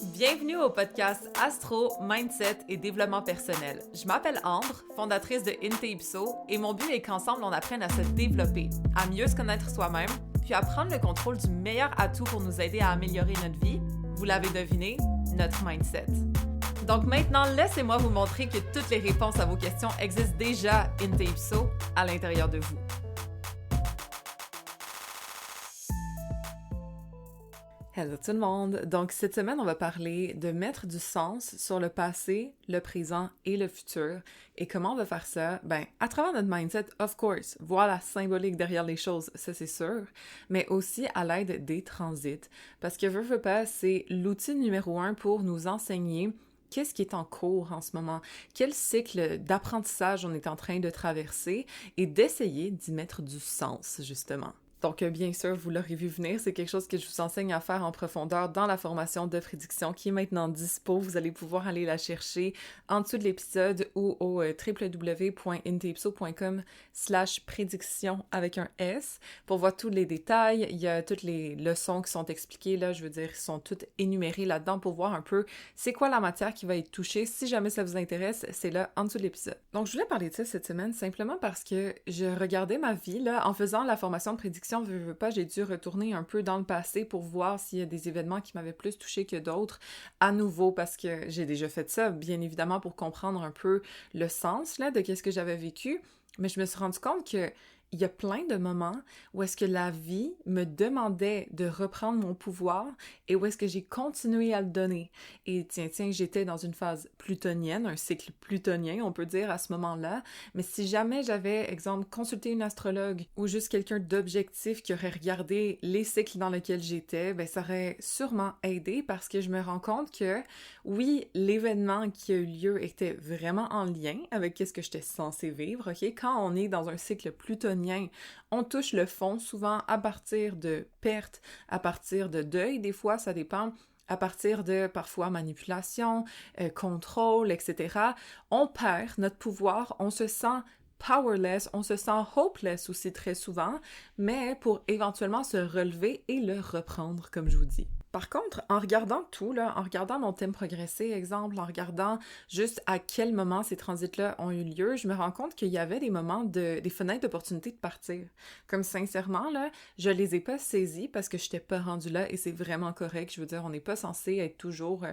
Bienvenue au podcast Astro, Mindset et Développement personnel. Je m'appelle Ambre, fondatrice de InteIpso, et mon but est qu'ensemble on apprenne à se développer, à mieux se connaître soi-même, puis à prendre le contrôle du meilleur atout pour nous aider à améliorer notre vie. Vous l'avez deviné, notre mindset. Donc maintenant, laissez-moi vous montrer que toutes les réponses à vos questions existent déjà InteIpso à l'intérieur de vous. Hello tout le monde! Donc cette semaine, on va parler de mettre du sens sur le passé, le présent et le futur. Et comment on va faire ça? À travers notre mindset, of course, voir la symbolique derrière les choses, ça c'est sûr, mais aussi à l'aide des transits. Parce que veux pas, c'est l'outil numéro 1 pour nous enseigner qu'est-ce qui est en cours en ce moment, quel cycle d'apprentissage on est en train de traverser et d'essayer d'y mettre du sens, justement. Donc, bien sûr, vous l'aurez vu venir, c'est quelque chose que je vous enseigne à faire en profondeur dans la formation de prédiction qui est maintenant dispo. Vous allez pouvoir aller la chercher en dessous de l'épisode ou au www.inteipso.com/prédiction avec un S pour voir tous les détails. Il y a toutes les leçons qui sont expliquées là, je veux dire, sont toutes énumérées là-dedans pour voir un peu c'est quoi la matière qui va être touchée. Si jamais ça vous intéresse, c'est là en dessous de l'épisode. Donc, je voulais parler de ça cette semaine simplement parce que je regardais ma vie là en faisant la formation de prédiction. Veux pas, j'ai dû retourner un peu dans le passé pour voir s'il y a des événements qui m'avaient plus touché que d'autres, à nouveau, parce que j'ai déjà fait ça, bien évidemment, pour comprendre un peu le sens, là, de qu'est-ce que j'avais vécu, mais je me suis rendu compte que il y a plein de moments où est-ce que la vie me demandait de reprendre mon pouvoir et où est-ce que j'ai continué à le donner. Et tiens, j'étais dans une phase plutonienne, un cycle plutonien, on peut dire, à ce moment-là. Mais si jamais j'avais, exemple, consulté une astrologue ou juste quelqu'un d'objectif qui aurait regardé les cycles dans lesquels j'étais, ça aurait sûrement aidé parce que je me rends compte que, oui, l'événement qui a eu lieu était vraiment en lien avec ce que j'étais censée vivre, ok? Quand on est dans un cycle plutonien, on touche le fond souvent à partir de pertes, à partir de deuil, des fois ça dépend, à partir de parfois manipulation, contrôle, etc. On perd notre pouvoir, on se sent powerless, on se sent hopeless aussi très souvent, mais pour éventuellement se relever et le reprendre, comme je vous dis. Par contre, en regardant tout, là, en regardant mon thème progressé, exemple, en regardant juste à quel moment ces transits-là ont eu lieu, je me rends compte qu'il y avait des moments des fenêtres d'opportunité de partir. Comme sincèrement, là, je les ai pas saisis parce que je n'étais pas rendue là et c'est vraiment correct. Je veux dire, on n'est pas censé être toujours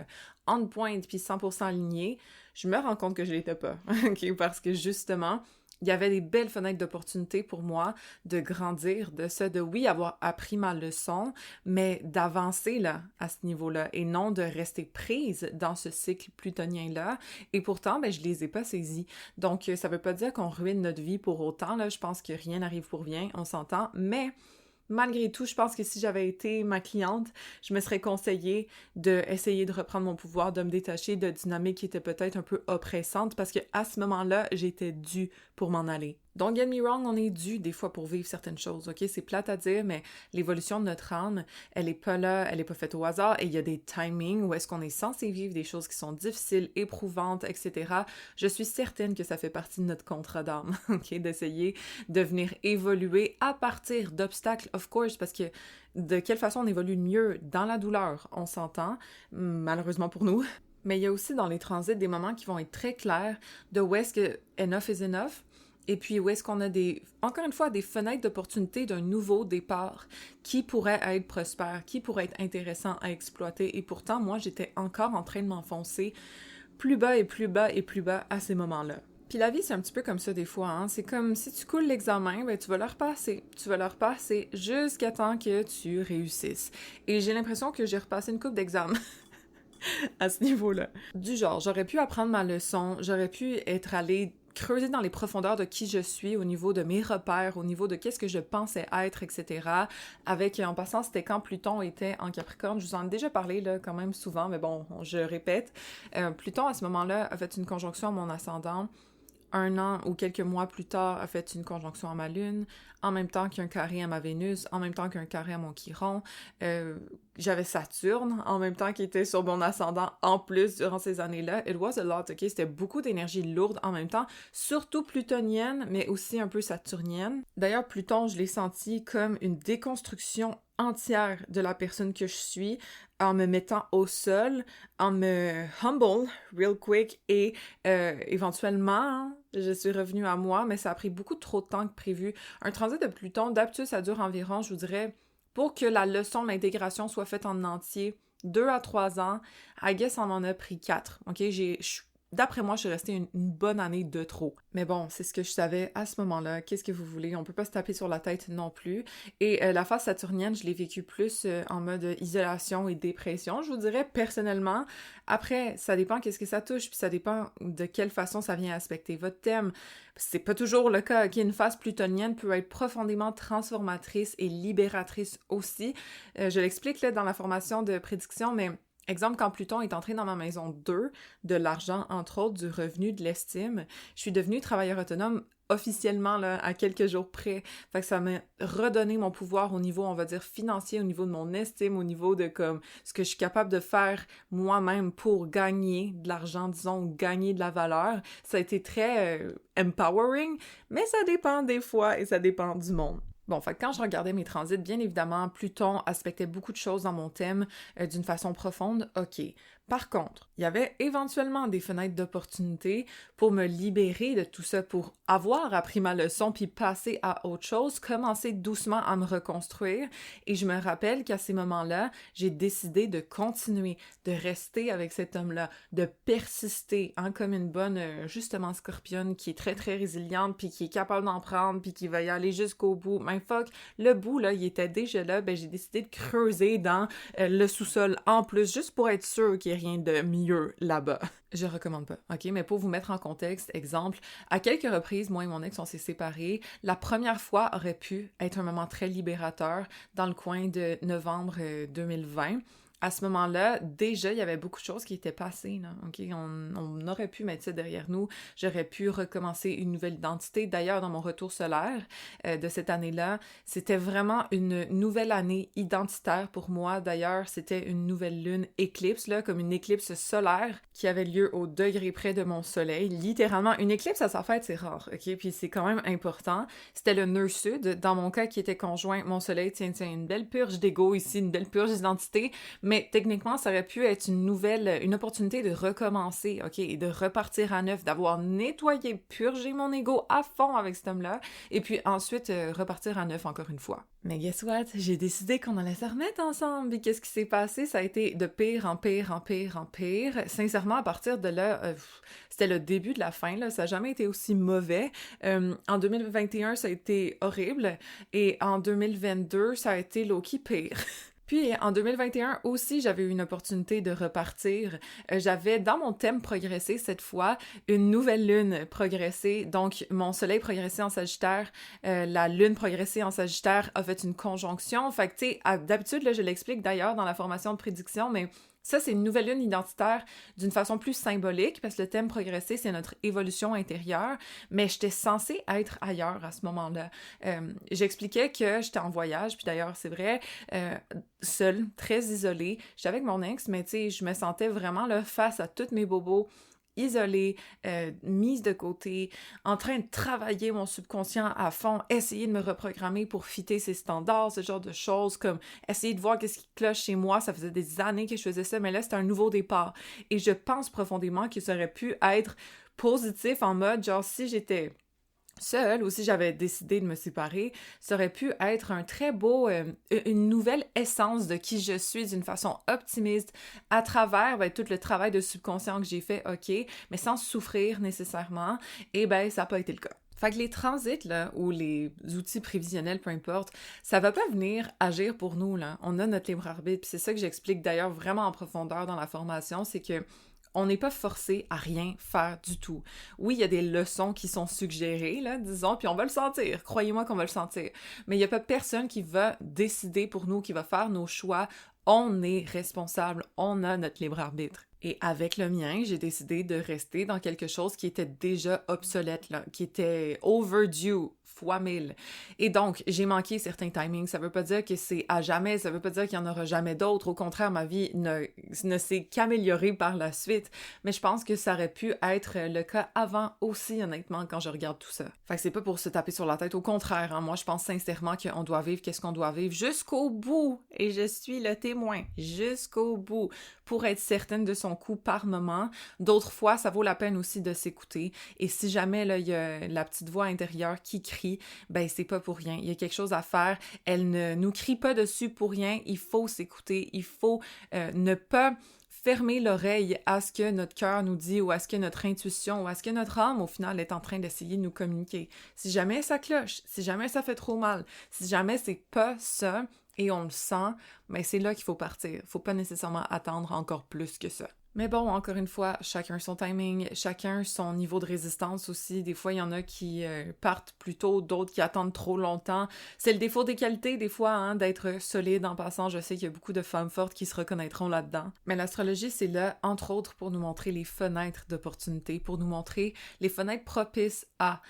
on point puis 100% aligné. Je me rends compte que je l'étais pas, ok, parce que justement, il y avait des belles fenêtres d'opportunité pour moi de grandir, de oui, avoir appris ma leçon, mais d'avancer là, à ce niveau-là, et non de rester prise dans ce cycle plutonien-là. Et pourtant, je les ai pas saisis. Donc, ça veut pas dire qu'on ruine notre vie pour autant, là. Je pense que rien n'arrive pour rien, on s'entend, mais malgré tout, je pense que si j'avais été ma cliente, je me serais conseillé d'essayer de reprendre mon pouvoir, de me détacher de dynamiques qui étaient peut-être un peu oppressantes parce qu'à ce moment-là, j'étais due pour m'en aller. Don't get me wrong, on est dû des fois pour vivre certaines choses, ok? C'est plate à dire, mais l'évolution de notre âme, elle est pas là, elle est pas faite au hasard et il y a des timings où est-ce qu'on est censé vivre des choses qui sont difficiles, éprouvantes, etc. Je suis certaine que ça fait partie de notre contrat d'âme, ok? D'essayer de venir évoluer à partir d'obstacles, of course, parce que de quelle façon on évolue mieux dans la douleur, on s'entend, malheureusement pour nous. Mais il y a aussi dans les transits des moments qui vont être très clairs de où est-ce que enough is enough. Et puis, où est-ce qu'on a encore une fois, des fenêtres d'opportunité d'un nouveau départ qui pourrait être prospère, qui pourrait être intéressant à exploiter. Et pourtant, moi, j'étais encore en train de m'enfoncer plus bas et plus bas et plus bas à ces moments-là. Puis la vie, c'est un petit peu comme ça des fois, hein. C'est comme si tu coules l'examen, tu vas le repasser. Tu vas le repasser jusqu'à temps que tu réussisses. Et j'ai l'impression que j'ai repassé une couple d'examens à ce niveau-là. Du genre, j'aurais pu apprendre ma leçon, j'aurais pu être allée creuser dans les profondeurs de qui je suis au niveau de mes repères, au niveau de qu'est-ce que je pensais être, etc. Avec, en passant, c'était quand Pluton était en Capricorne. Je vous en ai déjà parlé, là, quand même souvent, mais bon, je répète. Pluton, à ce moment-là, a fait une conjonction à mon ascendant. 1 an ou quelques mois plus tard, a fait une conjonction à ma Lune, en même temps qu'un carré à ma Vénus, en même temps qu'un carré à mon Chiron. J'avais Saturne, en même temps qui était sur mon ascendant en plus durant ces années-là. It was a lot, ok? C'était beaucoup d'énergie lourde en même temps, surtout plutonienne, mais aussi un peu saturnienne. D'ailleurs, Pluton, je l'ai senti comme une déconstruction entière de la personne que je suis en me mettant au sol, en me humble real quick et éventuellement, je suis revenue à moi, mais ça a pris beaucoup trop de temps que prévu. Un transit de Pluton, d'habitude, ça dure environ, je vous dirais, pour que la leçon de l'intégration soit faite en entier, 2 à 3 ans. I guess, on en a pris 4. OK? D'après moi, je suis restée une bonne année de trop. Mais bon, c'est ce que je savais à ce moment-là. Qu'est-ce que vous voulez? On peut pas se taper sur la tête non plus. Et la phase saturnienne, je l'ai vécue plus en mode isolation et dépression, je vous dirais, personnellement. Après, ça dépend qu'est-ce que ça touche, puis ça dépend de quelle façon ça vient aspecter votre thème. C'est pas toujours le cas. OK? Une phase plutonienne peut être profondément transformatrice et libératrice aussi. Je l'explique là dans la formation de prédiction, mais exemple, quand Pluton est entré dans ma maison 2, de l'argent, entre autres, du revenu, de l'estime, je suis devenue travailleur autonome officiellement, là, à quelques jours près. Fait que ça m'a redonné mon pouvoir au niveau, on va dire, financier, au niveau de mon estime, au niveau de, comme, ce que je suis capable de faire moi-même pour gagner de l'argent, disons, ou gagner de la valeur. Ça a été très empowering, mais ça dépend des fois et ça dépend du monde. Bon, fait que quand je regardais mes transits, bien évidemment, Pluton aspectait beaucoup de choses dans mon thème d'une façon profonde, ok. Par contre, il y avait éventuellement des fenêtres d'opportunité pour me libérer de tout ça, pour avoir appris ma leçon puis passer à autre chose, commencer doucement à me reconstruire. Et je me rappelle qu'à ces moments-là, j'ai décidé de continuer, de rester avec cet homme-là, de persister, hein, comme une bonne, justement, scorpionne qui est très, très résiliente puis qui est capable d'en prendre puis qui va y aller jusqu'au bout. Mais fuck, le bout, là, il était déjà là, ben j'ai décidé de creuser dans le sous-sol en plus, juste pour être sûr qu'il n'y ait rien de mieux là-bas. Je recommande pas, ok? Mais pour vous mettre en contexte, exemple, à quelques reprises, moi et mon ex, on s'est séparés. La première fois aurait pu être un moment très libérateur dans le coin de novembre 2020. À ce moment-là, déjà, il y avait beaucoup de choses qui étaient passées, là, OK? On aurait pu mettre ça derrière nous. J'aurais pu recommencer une nouvelle identité. D'ailleurs, dans mon retour solaire de cette année-là, c'était vraiment une nouvelle année identitaire pour moi. D'ailleurs, c'était une nouvelle lune éclipse, là, comme une éclipse solaire qui avait lieu au degré près de mon soleil. Littéralement, une éclipse à sa fête, c'est rare, OK? Puis c'est quand même important. C'était le nœud sud. Dans mon cas, qui était conjoint, mon soleil, tiens, une belle purge d'ego ici, une belle purge d'identité. Mais techniquement, ça aurait pu être une opportunité de recommencer, OK, et de repartir à neuf, d'avoir nettoyé, purgé mon ego à fond avec cet homme-là, et puis ensuite repartir à neuf encore une fois. Mais guess what? J'ai décidé qu'on allait se remettre ensemble, et qu'est-ce qui s'est passé? Ça a été de pire en pire en pire en pire. Sincèrement, à partir de là, c'était le début de la fin, là, ça n'a jamais été aussi mauvais. En 2021, ça a été horrible, et en 2022, ça a été low-key pire. Puis en 2021 aussi, j'avais eu une opportunité de repartir. J'avais dans mon thème progressé cette fois une nouvelle lune progressée. Donc mon soleil progressé en Sagittaire, la lune progressée en Sagittaire a fait une conjonction. Fait que tu sais, d'habitude, là, je l'explique d'ailleurs dans la formation de prédiction, mais ça, c'est une nouvelle lune identitaire d'une façon plus symbolique, parce que le thème progressé, c'est notre évolution intérieure, mais j'étais censée être ailleurs à ce moment-là. J'expliquais que j'étais en voyage, puis d'ailleurs, c'est vrai, seule, très isolée. J'étais avec mon ex, mais tu sais, je me sentais vraiment là, face à tous mes bobos, isolée, mise de côté, en train de travailler mon subconscient à fond, essayer de me reprogrammer pour fitter ses standards, ce genre de choses, comme essayer de voir qu'est-ce qui cloche chez moi. Ça faisait des années que je faisais ça, mais là, c'était un nouveau départ. Et je pense profondément que ça aurait pu être positif en mode, genre, si j'étais seule, ou si j'avais décidé de me séparer, ça aurait pu être un très beau, une nouvelle essence de qui je suis d'une façon optimiste à travers tout le travail de subconscient que j'ai fait, ok, mais sans souffrir nécessairement, et ben ça n'a pas été le cas. Fait que les transits, là, ou les outils prévisionnels, peu importe, ça va pas venir agir pour nous, là. On a notre libre arbitre, puis c'est ça que j'explique d'ailleurs vraiment en profondeur dans la formation, c'est que on n'est pas forcé à rien faire du tout. Oui, il y a des leçons qui sont suggérées, là, disons, puis on va le sentir. Croyez-moi qu'on va le sentir. Mais il n'y a pas personne qui va décider pour nous, qui va faire nos choix. On est responsable, on a notre libre arbitre. Et avec le mien, j'ai décidé de rester dans quelque chose qui était déjà obsolète, là, qui était overdue fois 1000. Et donc, j'ai manqué certains timings. Ça veut pas dire que c'est à jamais, ça veut pas dire qu'il y en aura jamais d'autres. Au contraire, ma vie ne s'est qu'améliorée par la suite. Mais je pense que ça aurait pu être le cas avant aussi, honnêtement, quand je regarde tout ça. Fait que c'est pas pour se taper sur la tête. Au contraire, hein, moi, je pense sincèrement qu'on doit vivre qu'est-ce qu'on doit vivre jusqu'au bout. Et je suis le témoin. Jusqu'au bout. Pour être certaine de son coup par moment. D'autres fois, ça vaut la peine aussi de s'écouter. Et si jamais là, il y a la petite voix intérieure qui crie, ben c'est pas pour rien. Il y a quelque chose à faire. Elle ne nous crie pas dessus pour rien. Il faut s'écouter. Il faut ne pas fermer l'oreille à ce que notre cœur nous dit ou à ce que notre intuition ou à ce que notre âme, au final, est en train d'essayer de nous communiquer. Si jamais ça cloche, si jamais ça fait trop mal, si jamais c'est pas ça, et on le sent, mais c'est là qu'il faut partir. Faut pas nécessairement attendre encore plus que ça. Mais bon, encore une fois, chacun son timing, chacun son niveau de résistance aussi. Des fois, il y en a qui partent plus tôt, d'autres qui attendent trop longtemps. C'est le défaut des qualités, des fois, hein, d'être solide en passant. Je sais qu'il y a beaucoup de femmes fortes qui se reconnaîtront là-dedans. Mais l'astrologie, c'est là, entre autres, pour nous montrer les fenêtres d'opportunité, pour nous montrer les fenêtres propices à.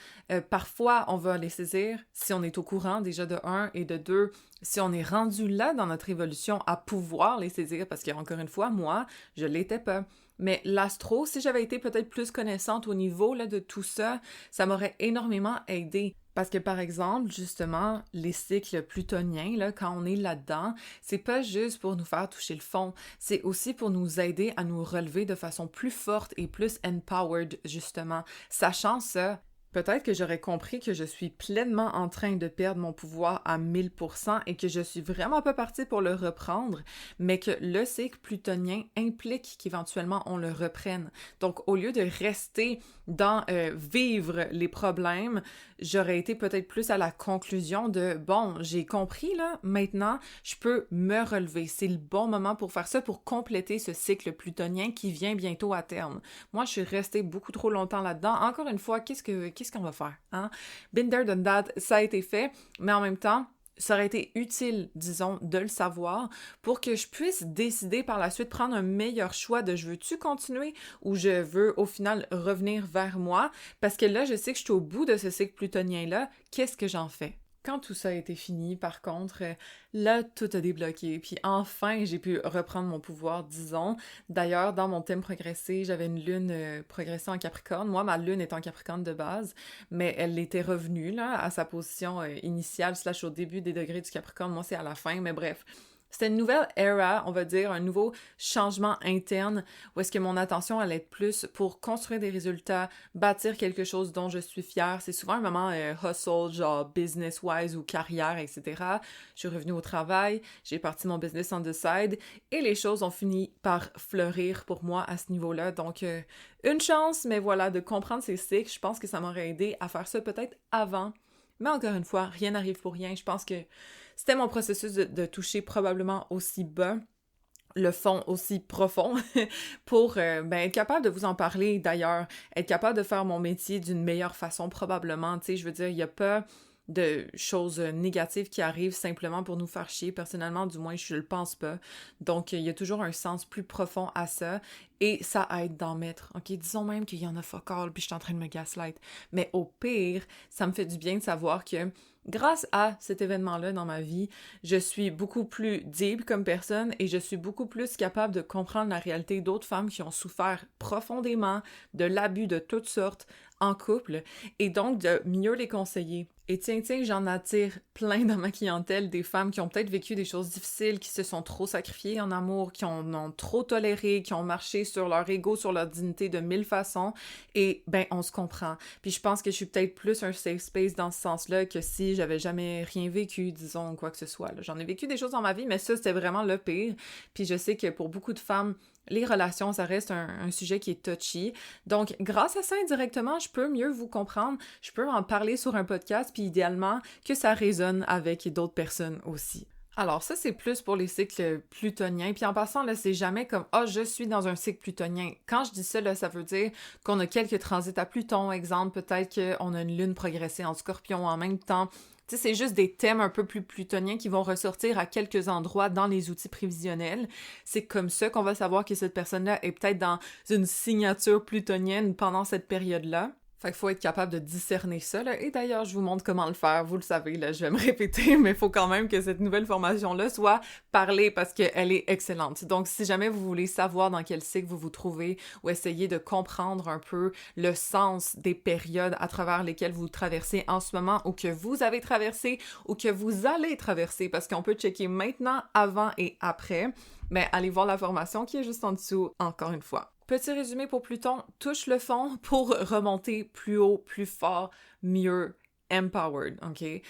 Parfois, on va les saisir si on est au courant déjà de 1 et de 2, si on est rendu là dans notre évolution à pouvoir les saisir, parce que, encore une fois, moi, je l'étais pas. Mais l'astro, si j'avais été peut-être plus connaissante au niveau là, de tout ça, ça m'aurait énormément aidé. Parce que, par exemple, justement, les cycles plutoniens, là, quand on est là-dedans, c'est pas juste pour nous faire toucher le fond, c'est aussi pour nous aider à nous relever de façon plus forte et plus empowered, justement. Sachant ça, peut-être que j'aurais compris que je suis pleinement en train de perdre mon pouvoir à 1000% et que je suis vraiment pas partie pour le reprendre, mais que le cycle plutonien implique qu'éventuellement on le reprenne. Donc, au lieu de rester dans vivre les problèmes, j'aurais été peut-être plus à la conclusion de bon, j'ai compris là, maintenant je peux me relever. C'est le bon moment pour faire ça, pour compléter ce cycle plutonien qui vient bientôt à terme. Moi, je suis restée beaucoup trop longtemps là-dedans. Encore une fois, qu'est-ce qu'on va faire, hein? Been there, done that, ça a été fait, mais en même temps, ça aurait été utile, disons, de le savoir pour que je puisse décider par la suite, prendre un meilleur choix de je veux-tu continuer ou je veux au final revenir vers moi, parce que là, je sais que je suis au bout de ce cycle plutonien-là, qu'est-ce que j'en fais? Quand tout ça a été fini, par contre, là, tout a débloqué. Puis enfin, j'ai pu reprendre mon pouvoir, disons. D'ailleurs, dans mon thème progressé, j'avais une lune progressée en Capricorne. Moi, ma lune est en Capricorne de base, mais elle était revenue là, à sa position initiale, / au début des degrés du Capricorne. Moi, c'est à la fin, mais bref. C'était une nouvelle era, on va dire, un nouveau changement interne où est-ce que mon attention allait être plus pour construire des résultats, bâtir quelque chose dont je suis fière. C'est souvent un moment hustle, genre business-wise ou carrière, etc. Je suis revenue au travail, j'ai parti mon business on the side et les choses ont fini par fleurir pour moi à ce niveau-là. Donc, une chance, mais voilà, de comprendre ces cycles, je pense que ça m'aurait aidé à faire ça peut-être avant. Mais encore une fois, rien n'arrive pour rien. Je pense que c'était mon processus de toucher probablement aussi bas, le fond aussi profond, pour être capable de vous en parler d'ailleurs, être capable de faire mon métier d'une meilleure façon probablement. Tu sais, je veux dire, il n'y a pas de choses négatives qui arrivent simplement pour nous faire chier. Personnellement, du moins, je le pense pas. Donc, il y a toujours un sens plus profond à ça et ça aide d'en mettre. OK, disons même qu'il y en a fuck all puis je suis en train de me gaslight. Mais au pire, ça me fait du bien de savoir que grâce à cet événement-là dans ma vie, je suis beaucoup plus deep comme personne et je suis beaucoup plus capable de comprendre la réalité d'autres femmes qui ont souffert profondément de l'abus de toutes sortes en couple et donc de mieux les conseiller. Et tiens, j'en attire plein dans ma clientèle, des femmes qui ont peut-être vécu des choses difficiles, qui se sont trop sacrifiées en amour, qui en ont trop toléré, qui ont marché sur leur ego, sur leur dignité de 1000 façons, et on se comprend. Puis je pense que je suis peut-être plus un safe space dans ce sens-là que si j'avais jamais rien vécu, disons, quoi que ce soit. Là. J'en ai vécu des choses dans ma vie, mais ça, c'était vraiment le pire. Puis je sais que pour beaucoup de femmes, les relations, ça reste un sujet qui est touchy. Donc, grâce à ça, indirectement, je peux mieux vous comprendre. Je peux en parler sur un podcast, puis idéalement, que ça résonne avec d'autres personnes aussi. Alors, ça, c'est plus pour les cycles plutoniens. Puis en passant, là, c'est jamais comme « Ah, je suis dans un cycle plutonien ». Quand je dis ça, là, ça veut dire qu'on a quelques transits à Pluton. Exemple, peut-être qu'on a une lune progressée en Scorpion en même temps. Tu sais, c'est juste des thèmes un peu plus plutoniens qui vont ressortir à quelques endroits dans les outils prévisionnels. C'est comme ça qu'on va savoir que cette personne-là est peut-être dans une signature plutonienne pendant cette période-là. Fait qu'il faut être capable de discerner ça, là. Et d'ailleurs, je vous montre comment le faire. Vous le savez, là, je vais me répéter, mais il faut quand même que cette nouvelle formation-là soit parlée parce qu'elle est excellente. Donc, si jamais vous voulez savoir dans quel cycle vous vous trouvez ou essayer de comprendre un peu le sens des périodes à travers lesquelles vous traversez en ce moment ou que vous avez traversé ou que vous allez traverser, parce qu'on peut checker maintenant, avant et après, mais allez voir la formation qui est juste en dessous, encore une fois. Petit résumé pour Pluton, touche le fond pour remonter plus haut, plus fort, mieux, empowered, ok?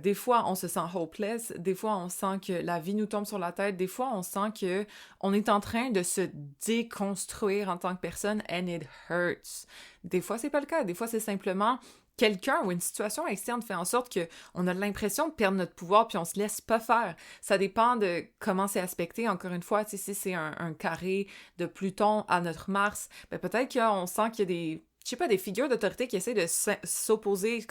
Des fois, on se sent hopeless, des fois, on sent que la vie nous tombe sur la tête, des fois, on sent que on est en train de se déconstruire en tant que personne, and it hurts. Des fois, c'est pas le cas, des fois, c'est simplement quelqu'un ou une situation externe fait en sorte que on a l'impression de perdre notre pouvoir puis on se laisse pas faire. Ça dépend de comment c'est aspecté. Encore une fois, tu sais, si c'est un carré de Pluton à notre Mars, ben peut-être qu'on sent qu'il y a des, je sais pas, des figures d'autorité qui essaient de s'imposer,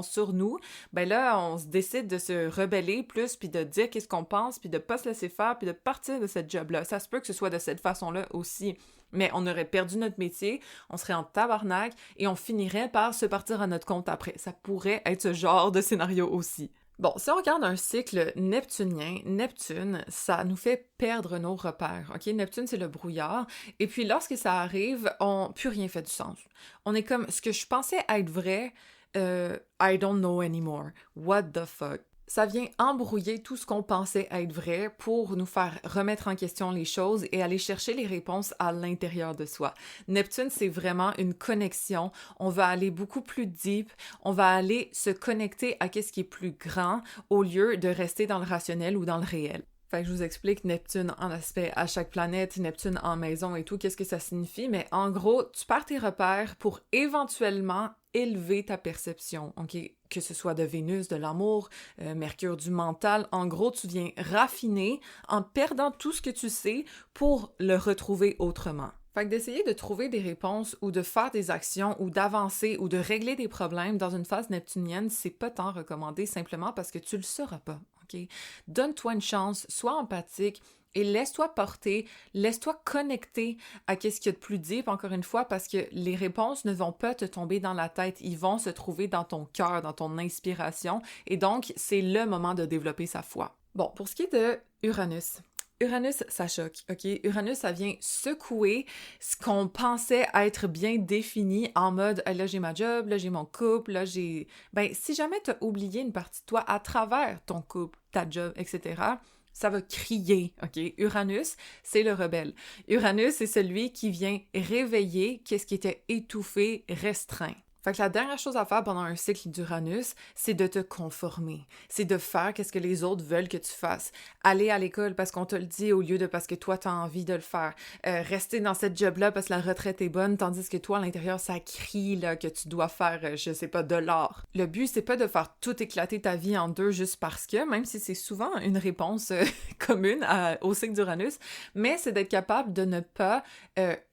sur nous. Ben là, on se décide de se rebeller plus puis de dire qu'est-ce qu'on pense puis de pas se laisser faire puis de partir de cette job-là. Ça se peut que ce soit de cette façon-là aussi. Mais on aurait perdu notre métier, on serait en tabarnak et on finirait par se partir à notre compte après. Ça pourrait être ce genre de scénario aussi. Bon, si on regarde un cycle neptunien, Neptune, ça nous fait perdre nos repères, ok? Neptune, c'est le brouillard. Et puis, lorsque ça arrive, plus rien fait du sens. On est comme, ce que je pensais être vrai, I don't know anymore. What the fuck? Ça vient embrouiller tout ce qu'on pensait être vrai pour nous faire remettre en question les choses et aller chercher les réponses à l'intérieur de soi. Neptune, c'est vraiment une connexion. On va aller beaucoup plus deep. On va aller se connecter à ce qui est plus grand au lieu de rester dans le rationnel ou dans le réel. Fait que je vous explique Neptune en aspect à chaque planète, Neptune en maison et tout, qu'est-ce que ça signifie, mais en gros, tu pars tes repères pour éventuellement élever ta perception, ok? Que ce soit de Vénus, de l'amour, Mercure du mental, en gros, tu viens raffiner en perdant tout ce que tu sais pour le retrouver autrement. Fait que d'essayer de trouver des réponses ou de faire des actions ou d'avancer ou de régler des problèmes dans une phase neptunienne, c'est pas tant recommandé simplement parce que tu le sauras pas, ok? Donne-toi une chance, sois empathique, et laisse-toi porter, laisse-toi connecter à ce qu'il y a de plus deep, encore une fois, parce que les réponses ne vont pas te tomber dans la tête, ils vont se trouver dans ton cœur, dans ton inspiration, et donc c'est le moment de développer sa foi. Bon, pour ce qui est de Uranus, Uranus, ça choque, ok? Uranus, ça vient secouer ce qu'on pensait être bien défini en mode « là, j'ai ma job, là, j'ai mon couple, là, j'ai... » Ben, si jamais t'as oublié une partie de toi à travers ton couple, ta job, etc., ça va crier, ok? Uranus, c'est le rebelle. Uranus, c'est celui qui vient réveiller qu'est-ce qui était étouffé, restreint. Fait que la dernière chose à faire pendant un cycle d'Uranus, c'est de te conformer. C'est de faire qu'est-ce que les autres veulent que tu fasses. Aller à l'école parce qu'on te le dit au lieu de parce que toi, t'as envie de le faire. Rester dans cette job-là parce que la retraite est bonne, tandis que toi, à l'intérieur, ça crie là, que tu dois faire, je sais pas, de l'art. Le but, c'est pas de faire tout éclater ta vie en deux juste parce que, même si c'est souvent une réponse commune au cycle d'Uranus, mais c'est d'être capable de ne pas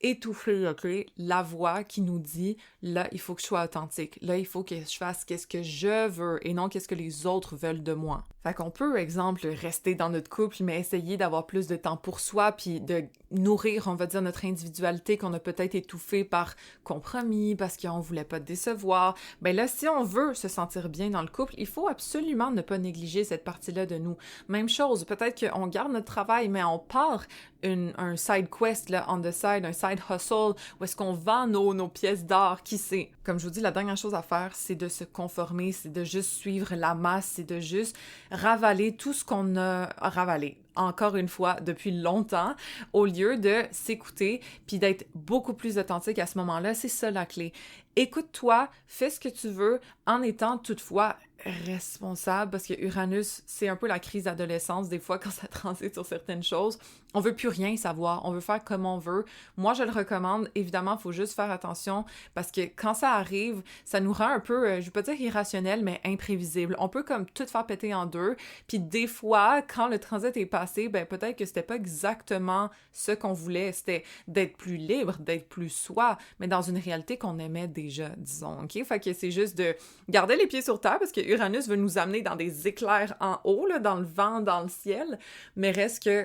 étouffer, ok, la voix qui nous dit, là, il faut que je sois authentique. Là, il faut que je fasse qu'est-ce que je veux et non qu'est-ce que les autres veulent de moi. Fait qu'on peut, exemple, rester dans notre couple, mais essayer d'avoir plus de temps pour soi, puis de nourrir, on va dire, notre individualité qu'on a peut-être étouffée par compromis, parce qu'on voulait pas décevoir. Ben là, si on veut se sentir bien dans le couple, il faut absolument ne pas négliger cette partie-là de nous. Même chose, peut-être qu'on garde notre travail, mais on part un side quest, là, on the side, un side hustle, où est-ce qu'on vend nos pièces d'art, qui sait? Comme je vous dis, la dernière chose à faire, c'est de se conformer, c'est de juste suivre la masse, c'est de juste ravaler tout ce qu'on a ravalé, encore une fois, depuis longtemps, au lieu de s'écouter puis d'être beaucoup plus authentique à ce moment-là. C'est ça la clé. Écoute-toi, fais ce que tu veux en étant toutefois responsable, parce que Uranus, c'est un peu la crise d'adolescence des fois quand ça transite sur certaines choses. On veut plus rien savoir, on veut faire comme on veut. Moi, je le recommande. Évidemment, il faut juste faire attention parce que quand ça arrive, ça nous rend un peu, je vais pas dire irrationnel, mais imprévisible. On peut comme tout faire péter en deux. Puis des fois, quand le transit est passé, ben peut-être que c'était pas exactement ce qu'on voulait. C'était d'être plus libre, d'être plus soi, mais dans une réalité qu'on aimait déjà, disons, ok? Fait que c'est juste de garder les pieds sur terre parce que Uranus veut nous amener dans des éclairs en haut, là, dans le vent, dans le ciel, mais reste que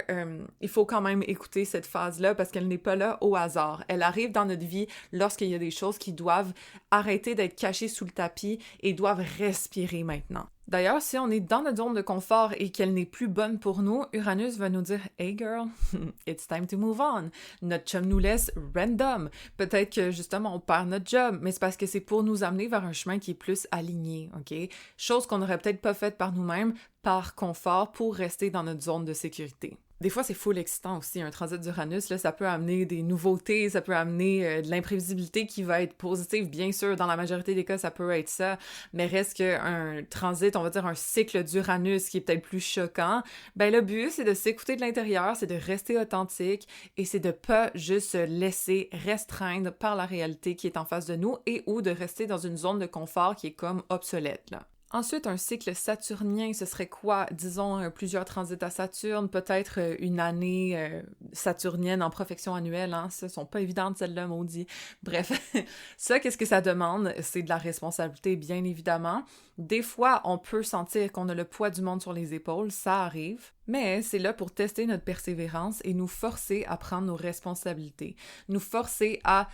il faut quand même écouter cette phase-là parce qu'elle n'est pas là au hasard. Elle arrive dans notre vie lorsqu'il y a des choses qui doivent arrêter d'être cachées sous le tapis et doivent respirer maintenant. D'ailleurs, si on est dans notre zone de confort et qu'elle n'est plus bonne pour nous, Uranus va nous dire « Hey girl, it's time to move on ». Notre chum nous laisse random. Peut-être que justement on perd notre job, mais c'est parce que c'est pour nous amener vers un chemin qui est plus aligné, OK? Chose qu'on n'aurait peut-être pas faite par nous-mêmes, par confort, pour rester dans notre zone de sécurité. Des fois, c'est full excitant aussi, un transit d'Uranus, là, ça peut amener des nouveautés, ça peut amener de l'imprévisibilité qui va être positive, bien sûr, dans la majorité des cas, ça peut être ça, mais reste qu'un transit, on va dire un cycle d'Uranus qui est peut-être plus choquant, ben le but, c'est de s'écouter de l'intérieur, c'est de rester authentique, et c'est de pas juste se laisser restreindre par la réalité qui est en face de nous, et ou de rester dans une zone de confort qui est comme obsolète, là. Ensuite, un cycle saturnien, ce serait quoi? Disons, plusieurs transits à Saturne, peut-être une année saturnienne en profection annuelle, hein? Ce sont pas évidentes, celles-là, maudit. Bref, ça, qu'est-ce que ça demande? C'est de la responsabilité, bien évidemment. Des fois, on peut sentir qu'on a le poids du monde sur les épaules, ça arrive, mais c'est là pour tester notre persévérance et nous forcer à prendre nos responsabilités, nous forcer à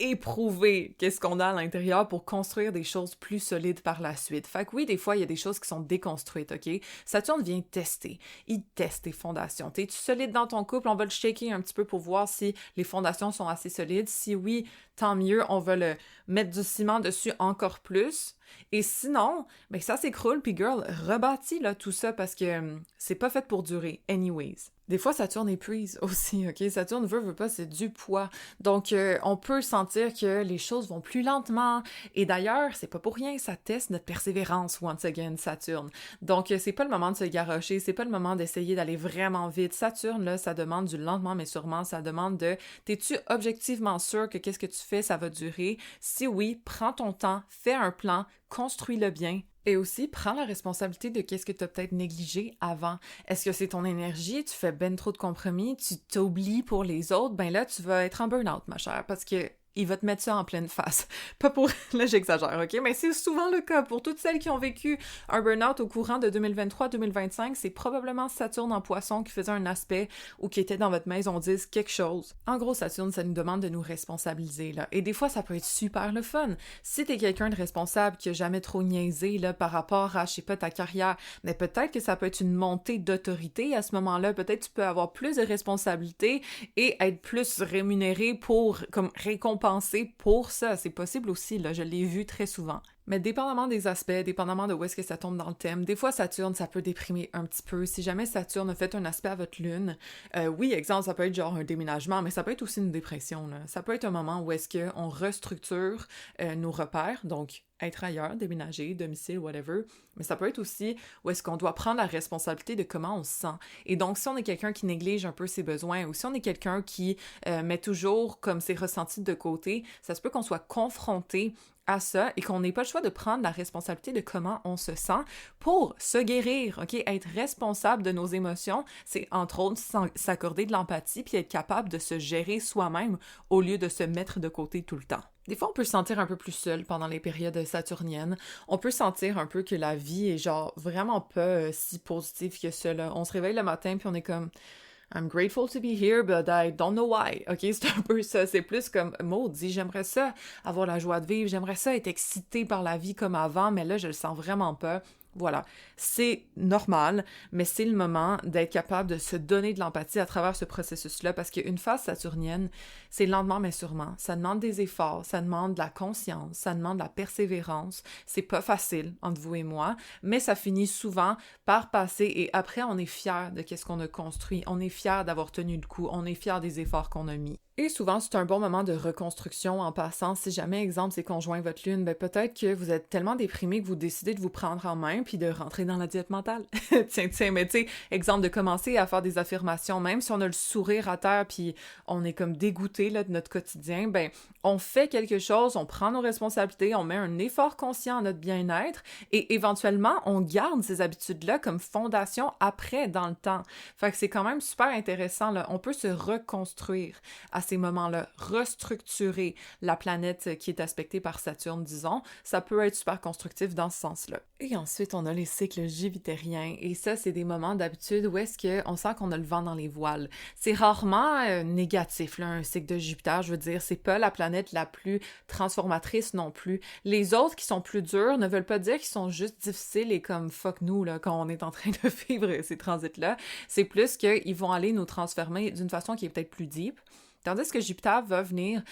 éprouver qu'est-ce qu'on a à l'intérieur pour construire des choses plus solides par la suite. Fait que oui, des fois, il y a des choses qui sont déconstruites, OK? Saturne vient tester. Il teste tes fondations. T'es-tu solide dans ton couple? On va le shaker un petit peu pour voir si les fondations sont assez solides. Si oui, tant mieux, on va le mettre du ciment dessus encore plus. Et sinon, ben ça s'écroule, puis girl, rebâtis là, tout ça parce que c'est pas fait pour durer, anyways. Des fois, Saturne épuise aussi, OK? Saturne veut pas, c'est du poids. Donc, on peut sentir que les choses vont plus lentement. Et d'ailleurs, c'est pas pour rien, ça teste notre persévérance, once again, Saturne. Donc, c'est pas le moment de se garrocher, c'est pas le moment d'essayer d'aller vraiment vite. Saturne, là, ça demande du lentement, mais sûrement, ça demande de... T'es-tu objectivement sûr que qu'est-ce que tu fais, ça va durer? Si oui, prends ton temps, fais un plan, construis-le bien. Et aussi, prends la responsabilité de qu'est-ce que tu as peut-être négligé avant. Est-ce que c'est ton énergie? Tu fais ben trop de compromis? Tu t'oublies pour les autres? Ben là, tu vas être en burn-out, ma chère, parce que il va te mettre ça en pleine face. Pas pour... Là, j'exagère, OK? Mais c'est souvent le cas. Pour toutes celles qui ont vécu un burn-out au courant de 2023-2025, c'est probablement Saturne en Poisson qui faisait un aspect ou qui était dans votre maison 10 quelque chose. En gros, Saturne, ça nous demande de nous responsabiliser, là. Et des fois, ça peut être super le fun. Si t'es quelqu'un de responsable qui a jamais trop niaisé, là, par rapport à, je sais pas, ta carrière, mais peut-être que ça peut être une montée d'autorité à ce moment-là. Peut-être tu peux avoir plus de responsabilités et être plus rémunéré pour, comme, récompenser pour ça. C'est possible aussi, là, je l'ai vu très souvent. Mais dépendamment des aspects, dépendamment de où est-ce que ça tombe dans le thème, des fois Saturne, ça peut déprimer un petit peu. Si jamais Saturne a fait un aspect à votre lune, oui, exemple, ça peut être genre un déménagement, mais ça peut être aussi une dépression, là. Ça peut être un moment où est-ce qu'on restructure nos repères, donc être ailleurs, déménager, domicile, whatever, mais ça peut être aussi où est-ce qu'on doit prendre la responsabilité de comment on se sent. Et donc, si on est quelqu'un qui néglige un peu ses besoins, ou si on est quelqu'un qui met toujours comme ses ressentis de côté, ça se peut qu'on soit confronté à ça et qu'on n'ait pas le choix de prendre la responsabilité de comment on se sent pour se guérir, OK? Être responsable de nos émotions, c'est entre autres s'accorder de l'empathie puis être capable de se gérer soi-même au lieu de se mettre de côté tout le temps. Des fois, on peut se sentir un peu plus seul pendant les périodes saturniennes. On peut sentir un peu que la vie est genre vraiment pas si positive que ça, là. On se réveille le matin puis on est comme... I'm grateful to be here, but I don't know why. OK, c'est un peu ça. C'est plus comme, maudit, j'aimerais ça avoir la joie de vivre, j'aimerais ça être excitée par la vie comme avant, mais là, je le sens vraiment pas. Voilà, c'est normal, mais c'est le moment d'être capable de se donner de l'empathie à travers ce processus-là, parce qu'une phase saturnienne, c'est lentement mais sûrement. Ça demande des efforts, ça demande de la conscience, ça demande de la persévérance. C'est pas facile entre vous et moi, mais ça finit souvent par passer et après, on est fier de qu'est-ce qu'on a construit. On est fier d'avoir tenu le coup, on est fier des efforts qu'on a mis. Et souvent, c'est un bon moment de reconstruction en passant. Si jamais, exemple, c'est conjoint votre lune, ben peut-être que vous êtes tellement déprimé que vous décidez de vous prendre en main puis de rentrer dans la diète mentale. tiens, mais tu sais, exemple, de commencer à faire des affirmations, même si on a le sourire à terre puis on est comme dégoûté là, de notre quotidien, ben on fait quelque chose, on prend nos responsabilités, on met un effort conscient à notre bien-être et éventuellement, on garde ces habitudes-là comme fondation après, dans le temps. Fait que c'est quand même super intéressant, là. On peut se reconstruire à à ces moments-là, restructurer la planète qui est aspectée par Saturne, disons, ça peut être super constructif dans ce sens-là. Et ensuite, on a les cycles jupitériens, et ça, c'est des moments d'habitude où est-ce qu'on sent qu'on a le vent dans les voiles. C'est rarement négatif, là, un cycle de Jupiter, je veux dire, c'est pas la planète la plus transformatrice non plus. Les autres qui sont plus durs ne veulent pas dire qu'ils sont juste difficiles et comme fuck nous, là, quand on est en train de vivre ces transits-là. C'est plus qu'ils vont aller nous transformer d'une façon qui est peut-être plus deep. Tandis que Jupiter va venir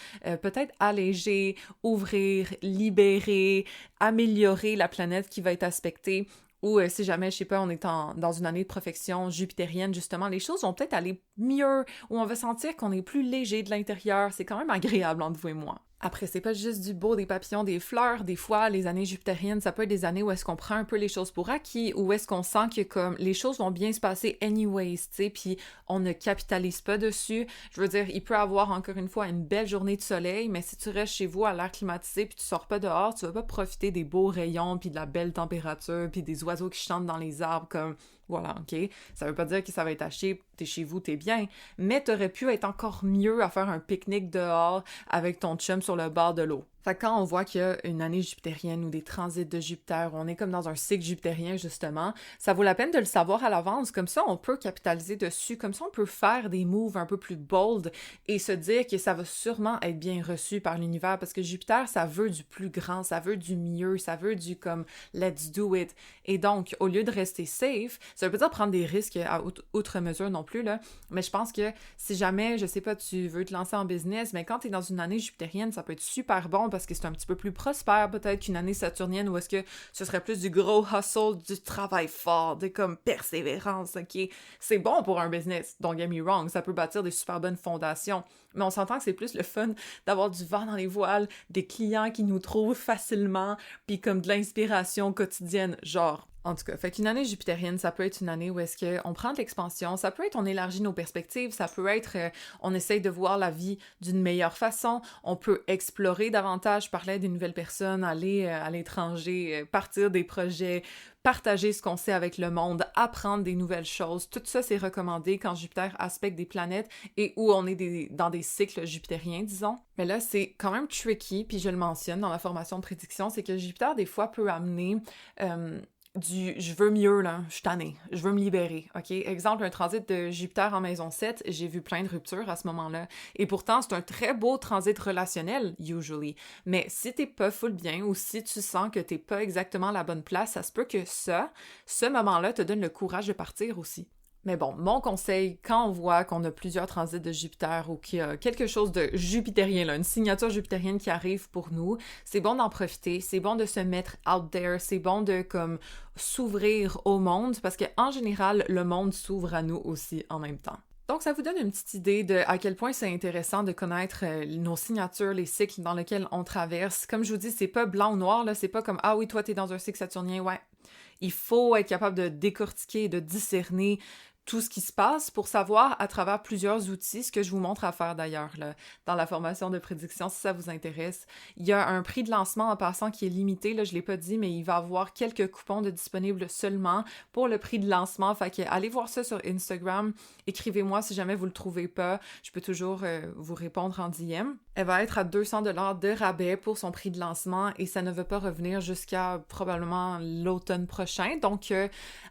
peut-être alléger, ouvrir, libérer, améliorer la planète qui va être aspectée. Ou si jamais, je sais pas, on est dans une année de profection jupitérienne, justement, les choses vont peut-être aller mieux, ou on va sentir qu'on est plus léger de l'intérieur. C'est quand même agréable entre vous et moi. Après, c'est pas juste du beau, des papillons, des fleurs. Des fois, les années jupitériennes, ça peut être des années où est-ce qu'on prend un peu les choses pour acquis, où est-ce qu'on sent que comme les choses vont bien se passer anyways, tu sais, puis on ne capitalise pas dessus. Je veux dire, il peut avoir encore une fois une belle journée de soleil, mais si tu restes chez vous à l'air climatisé puis tu sors pas dehors, tu vas pas profiter des beaux rayons puis de la belle température puis des oiseaux qui chantent dans les arbres comme... Voilà, OK? Ça veut pas dire que ça va être haché, t'es chez vous, t'es bien, mais t'aurais pu être encore mieux à faire un pique-nique dehors avec ton chum sur le bord de l'eau. Fait que quand on voit qu'il y a une année jupitérienne ou des transits de Jupiter, on est comme dans un cycle jupitérien justement, ça vaut la peine de le savoir à l'avance, comme ça on peut capitaliser dessus, comme ça on peut faire des moves un peu plus bold et se dire que ça va sûrement être bien reçu par l'univers, parce que Jupiter, ça veut du plus grand, ça veut du mieux, ça veut du comme « let's do it ». Et donc, au lieu de rester safe, ça veut pas dire prendre des risques à outre mesure non plus, là, mais je pense que si jamais, je sais pas, tu veux te lancer en business, mais quand t'es dans une année jupitérienne, ça peut être super bon parce que c'est un petit peu plus prospère peut-être qu'une année saturnienne où est-ce que ce serait plus du gros hustle, du travail fort, de comme persévérance, ok? C'est bon pour un business, don't get me wrong, ça peut bâtir des super bonnes fondations, mais on s'entend que c'est plus le fun d'avoir du vent dans les voiles, des clients qui nous trouvent facilement, puis comme de l'inspiration quotidienne, genre. En tout cas, fait qu'une année jupitérienne, ça peut être une année où est-ce qu'on prend de l'expansion, ça peut être on élargit nos perspectives, ça peut être on essaye de voir la vie d'une meilleure façon, on peut explorer davantage, parler d'une nouvelle personne, aller à l'étranger, partir des projets, partager ce qu'on sait avec le monde, apprendre des nouvelles choses. Tout ça, c'est recommandé quand Jupiter aspecte des planètes et où on est dans des cycles jupitériens, disons. Mais là, c'est quand même tricky, puis je le mentionne dans la formation de prédiction, c'est que Jupiter, des fois, peut amener... je veux mieux, là, je suis tannée, je veux me libérer, ok? Exemple, un transit de Jupiter en maison 7, j'ai vu plein de ruptures à ce moment-là. Et pourtant, c'est un très beau transit relationnel, usually. Mais si t'es pas full bien ou si tu sens que t'es pas exactement à la bonne place, ça se peut que ce moment-là te donne le courage de partir aussi. Mais bon, mon conseil, quand on voit qu'on a plusieurs transits de Jupiter ou qu'il y a quelque chose de jupitérien, là, une signature jupitérienne qui arrive pour nous, c'est bon d'en profiter, c'est bon de se mettre out there, c'est bon de comme s'ouvrir au monde parce qu'en général, le monde s'ouvre à nous aussi en même temps. Donc, ça vous donne une petite idée de à quel point c'est intéressant de connaître nos signatures, les cycles dans lesquels on traverse. Comme je vous dis, c'est pas blanc ou noir, là, c'est pas comme « Ah oui, toi, t'es dans un cycle saturnien, ouais ». Il faut être capable de décortiquer et de discerner tout ce qui se passe pour savoir à travers plusieurs outils, ce que je vous montre à faire d'ailleurs là, dans la formation de prédiction, si ça vous intéresse. Il y a un prix de lancement en passant qui est limité, là, je l'ai pas dit, mais il va y avoir quelques coupons de disponibles seulement pour le prix de lancement. Fait que allez voir ça sur Instagram, écrivez-moi si jamais vous le trouvez pas, je peux toujours vous répondre en DM. Elle va être à 200$ de rabais pour son prix de lancement et ça ne va pas revenir jusqu'à probablement l'automne prochain. Donc,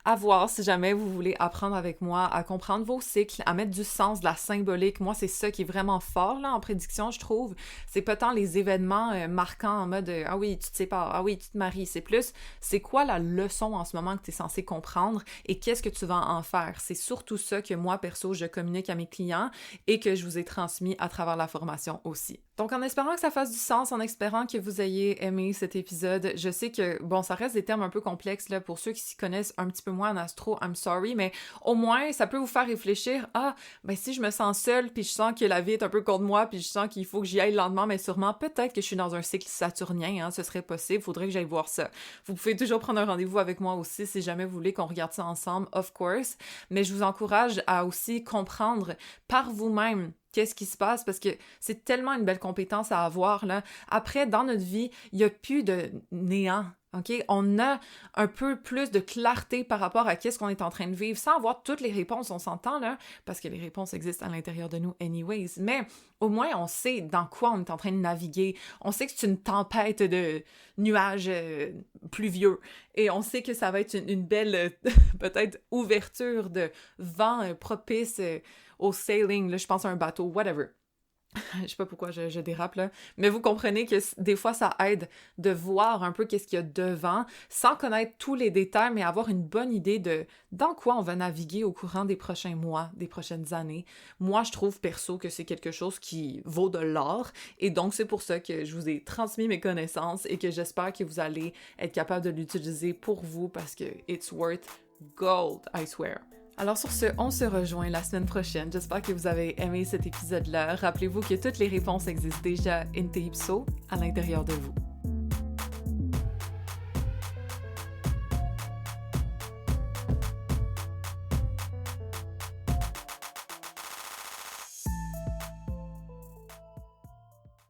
à voir si jamais vous voulez apprendre avec moi à comprendre vos cycles, à mettre du sens, de la symbolique. Moi, c'est ça qui est vraiment fort là en prédiction, je trouve. C'est pas tant les événements marquants en mode « Ah oui, tu te sépares, ah oui, tu te maries ». C'est plus « C'est quoi la leçon en ce moment que tu es censé comprendre et qu'est-ce que tu vas en faire ». C'est surtout ça que moi, perso, je communique à mes clients et que je vous ai transmis à travers la formation aussi. Donc, en espérant que ça fasse du sens, en espérant que vous ayez aimé cet épisode, je sais que, bon, ça reste des termes un peu complexes, là, pour ceux qui s'y connaissent un petit peu moins en astro, I'm sorry, mais au moins, ça peut vous faire réfléchir, ah, ben si je me sens seule, puis je sens que la vie est un peu contre moi, puis je sens qu'il faut que j'y aille lentement, mais sûrement, peut-être que je suis dans un cycle saturnien, hein, ce serait possible, faudrait que j'aille voir ça. Vous pouvez toujours prendre un rendez-vous avec moi aussi, si jamais vous voulez qu'on regarde ça ensemble, of course, mais je vous encourage à aussi comprendre par vous-même qu'est-ce qui se passe, parce que c'est tellement une belle compétence à avoir, là. Après, dans notre vie, il n'y a plus de néant. OK? On a un peu plus de clarté par rapport à qu'est-ce qu'on est en train de vivre, sans avoir toutes les réponses, on s'entend là, parce que les réponses existent à l'intérieur de nous anyways, mais au moins on sait dans quoi on est en train de naviguer, on sait que c'est une tempête de nuages pluvieux, et on sait que ça va être une belle, peut-être, ouverture de vent propice au sailing, là, je pense à un bateau, whatever. Je sais pas pourquoi je dérape là, mais vous comprenez que des fois ça aide de voir un peu qu'est-ce qu'il y a devant, sans connaître tous les détails, mais avoir une bonne idée de dans quoi on va naviguer au courant des prochains mois, des prochaines années. Moi, je trouve perso que c'est quelque chose qui vaut de l'or, et donc c'est pour ça que je vous ai transmis mes connaissances et que j'espère que vous allez être capable de l'utiliser pour vous parce que it's worth gold, I swear. Alors sur ce, on se rejoint la semaine prochaine. J'espère que vous avez aimé cet épisode-là. Rappelez-vous que toutes les réponses existent déjà in te ipso à l'intérieur de vous.